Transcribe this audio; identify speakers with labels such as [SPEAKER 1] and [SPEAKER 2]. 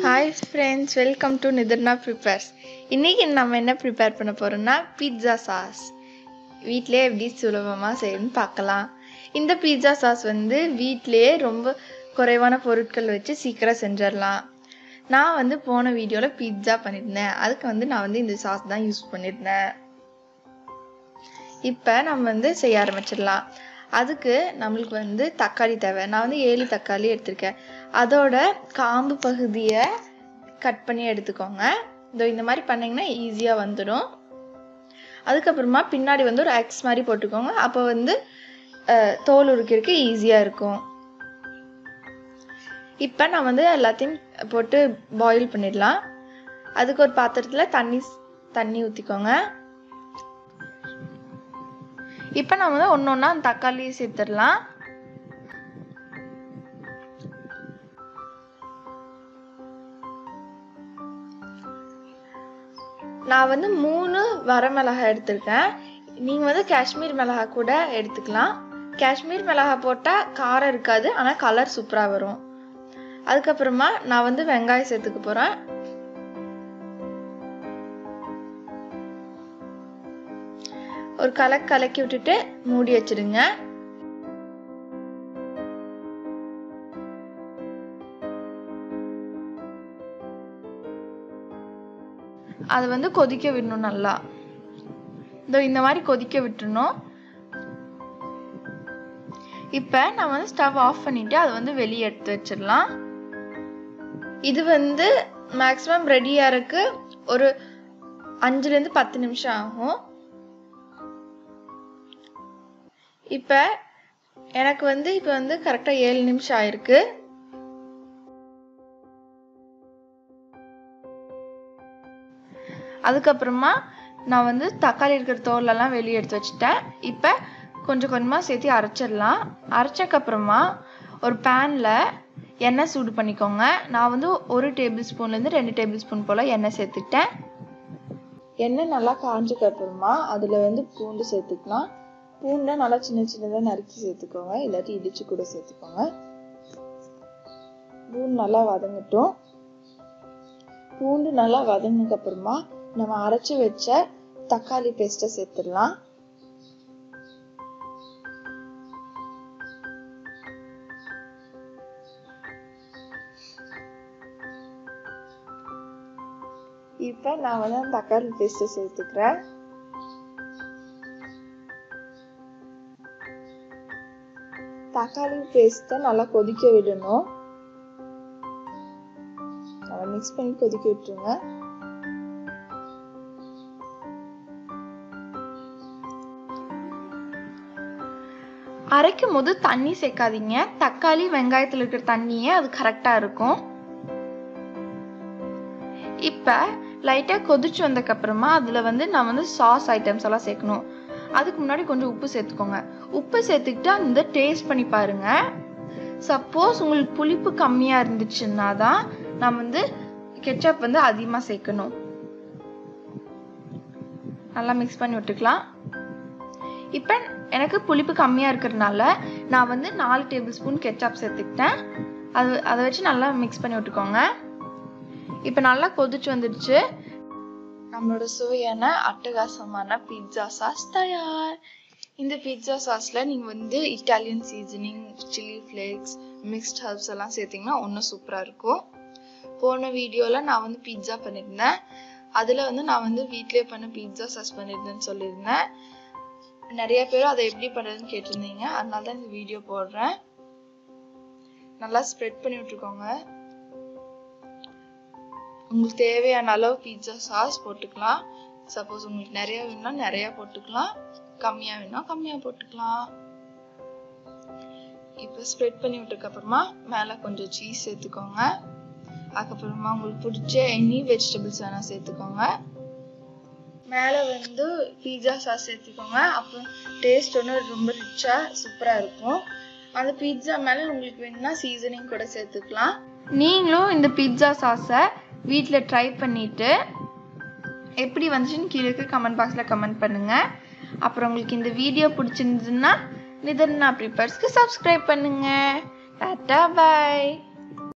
[SPEAKER 1] Hi friends, welcome to Nidharna Prepares. இன்னைக்கு நம்ம என்ன ப்ரிப்பேர் பண்ண போறோம்னா பீட்சா சாஸ். வீட்லயே எப்படி சுலபமா செய்யணும்னு பார்க்கலாம். இந்த பீட்சா சாஸ் வீட்லயே ரொம்ப குறைவான பொருட்கள் வச்சு சீக்கிரம் செஞ்சிடலாம். நான் போன வீடியோல பீட்சா பண்ணிருந்தேன். அதுக்கு நான் இந்த சாஸ் தான் யூஸ் பண்ணிருந்தேன். இப்போ நம்ம செய்ய ஆரம்பிச்சிடலாம். அதுக்கு நம்மளுக்கு தக்காளி தேவை. நான் 7 தக்காளி எடுத்திருக்கேன். அதோட காம்பு பகுதியை கட் பண்ணி எடுத்துக்கோங்க. இந்த மாதிரி பண்ணிங்கன்னா ஈஸியாக வந்துடும். அதுக்கப்புறமா பின்னாடி ஒரு எக்ஸ் மாதிரி போட்டுக்கோங்க. அப்போ தோல் உரிக்கிறதுக்கு ஈஸியாக இருக்கும். இப்போ நான் எல்லாத்தையும் போட்டு பாயில் பண்ணிடலாம். அதுக்கு ஒரு பாத்திரத்தில் தண்ணி ஊற்றிக்கோங்க. இப்போ நம்ம ஒன்று ஒன்றா அந்த தக்காளியை சேர்த்துடலாம். நான் 3 வரமிளகாய் எடுத்திருக்கேன். நீங்கள் காஷ்மீர் மிளகாய் கூட எடுத்துக்கலாம். காஷ்மீர் மிளகாய் போட்டால் காரம் இருக்காது, ஆனால் கலர் சூப்பராக வரும். அதுக்கப்புறமா நான் வெங்காயம் சேர்த்துக்க போகிறேன். ஒரு கலக்கி விட்டுட்டு மூடி வச்சிடுங்க. அது கொதிக்க விடணும். நல்லா இந்த மாதிரி கொதிக்க விட்டுறணும். இப்ப நான் ஸ்டவ் ஆஃப் பண்ணிட்டு அதை வெளியே எடுத்து வச்சிடலாம். இது மேக்ஸிமம் ரெடியா இருக்கு ஒரு 5 to 10 நிமிஷம் ஆகும். இப்ப எனக்கு இப்ப கரெக்டா 7 நிமிஷம் ஆயிருக்கு. அதுக்கப்புறமா நான் தக்காளி இருக்கிற தோலெல்லாம் வெளியே எடுத்து வச்சுட்டேன். இப்போ கொஞ்சம் கொஞ்சமாக சேர்த்து அரைச்சிடலாம். அரைச்சக்கப்புறமா ஒரு பேனில் எண்ணெய் சூடு பண்ணிக்கோங்க. நான் 1 டேபிள் ஸ்பூன்லேருந்து 2 டேபிள் ஸ்பூன் போல் எண்ணெய் சேர்த்துக்கிட்டேன். எண்ணெய் நல்லா காஞ்சக்கப்புறமா அதில் பூண்டு சேர்த்துக்கலாம். பூண்டை நல்லா சின்ன சின்னதாக நறுக்கி சேர்த்துக்கோங்க, இல்லாட்டி இடிச்சு கூட சேர்த்துக்கோங்க. பூண்டு நல்லா வதங்கட்டும். பூண்டு நல்லா வதங்கினதுக்கு அப்புறமா நம்ம அரைச்சி வச்ச தக்காளி பேஸ்ட்டை சேர்த்துடலாம். இப்ப நான் தக்காளி பேஸ்ட்டை சேர்த்துக்கிறேன். தக்காளி பேஸ்ட்டை நல்லா கொதிக்க விடணும். மிக்ஸ் பண்ணி கொதிக்க விட்டுருங்க. அரைக்கும் போது தண்ணி சேர்க்காதீங்க. தக்காளி வெங்காயத்தில் இருக்கிற தண்ணியே அது கரெக்டா இருக்கும். இப்ப லைட்டா கொதிச்சு வந்ததுக்கு அப்புறமா அதுல நான் சாஸ் ஐட்டம்ஸ் எல்லாம் சேர்க்கணும். அதுக்கு முன்னாடி கொஞ்சம் உப்பு சேர்த்துக்கோங்க. உப்பு சேர்த்துக்கிட்டு அந்த டேஸ்ட் பண்ணி பாருங்க. சப்போஸ் உங்களுக்கு புளிப்பு கம்மியா இருந்துச்சுன்னா தான் நம்ம கெச்சப் அதிகமா சேர்க்கணும். நல்லா மிக்ஸ் பண்ணி விட்டுக்கலாம். இப்ப எனக்கு புளிப்பு கம்மியா இருக்கிறதுனால நான் 4 டேபிள் ஸ்பூன் கெச்சப் சேர்த்துக்கிட்டேன். அதை வச்சு நல்லா மிக்ஸ் பண்ணி விட்டுக்கோங்க. இப்ப நல்லா கொதிச்சு வந்துடுச்சு. நம்மளோட சுவையான அட்டகாசமான பீட்சா சாஸ் தயார். இந்த பீட்சா சாஸ்ல நீங்க Italian seasoning, chilli flakes, mixed herbs எல்லாம் சேர்த்தீங்கன்னா இன்னும் சூப்பரா இருக்கும். போன வீடியோல நான் பீட்சா பண்ணியிருந்தேன். அதுல நான் வீட்லயே பண்ண பீட்சா சாஸ் பண்ணியிருந்தேன்னு சொல்லியிருந்தேன். நிறைய பேர் அதை எப்படி பண்றதுன்னு கேட்டிருந்தீங்க. அதனால தான் இந்த வீடியோ போடுறேன். நல்லா ஸ்ப்ரெட் பண்ணி விட்டுக்கோங்க. உங்களுக்கு தேவையான அளவு பீட்சா சாஸ் போட்டுக்கலாம். சப்போஸ் உங்களுக்கு நிறைய வேணும்னா நிறைய போட்டுக்கலாம், கம்மியா வேணும்னா கம்மியா போட்டுக்கலாம். இப்போ ஸ்ப்ரெட் பண்ணி விட்டதுக்கு அப்புறமா மேல கொஞ்சம் சீஸ் சேர்த்துக்கோங்க. அதுக்கப்புறமா உங்களுக்கு பிடிச்ச எனி வெஜிடபிள்ஸ் வேணா சேர்த்துக்கோங்க. மேல பீட்சா சாஸ் சேர்த்துக்கோங்க. அப்போ டேஸ்ட் ரொம்ப ரிச்சா சூப்பரா இருக்கும். அந்த பீட்சா மேல உங்களுக்கு வேணும்னா சீசனிங் கூட சேர்த்துக்கலாம். நீங்களும் இந்த பீட்சா சாஸை வீட்டில் ட்ரை பண்ணிட்டு எப்படி வந்துச்சுன்னு கீழே கமெண்ட் பாக்ஸில் கமெண்ட் பண்ணுங்க. அப்புறம் உங்களுக்கு இந்த வீடியோ பிடிச்சிருந்துச்சுன்னா நிதர்னா ப்ரிப்பேர்ஸ்க்கு சப்ஸ்கிரைப் பண்ணுங்க. டாடா பாய்.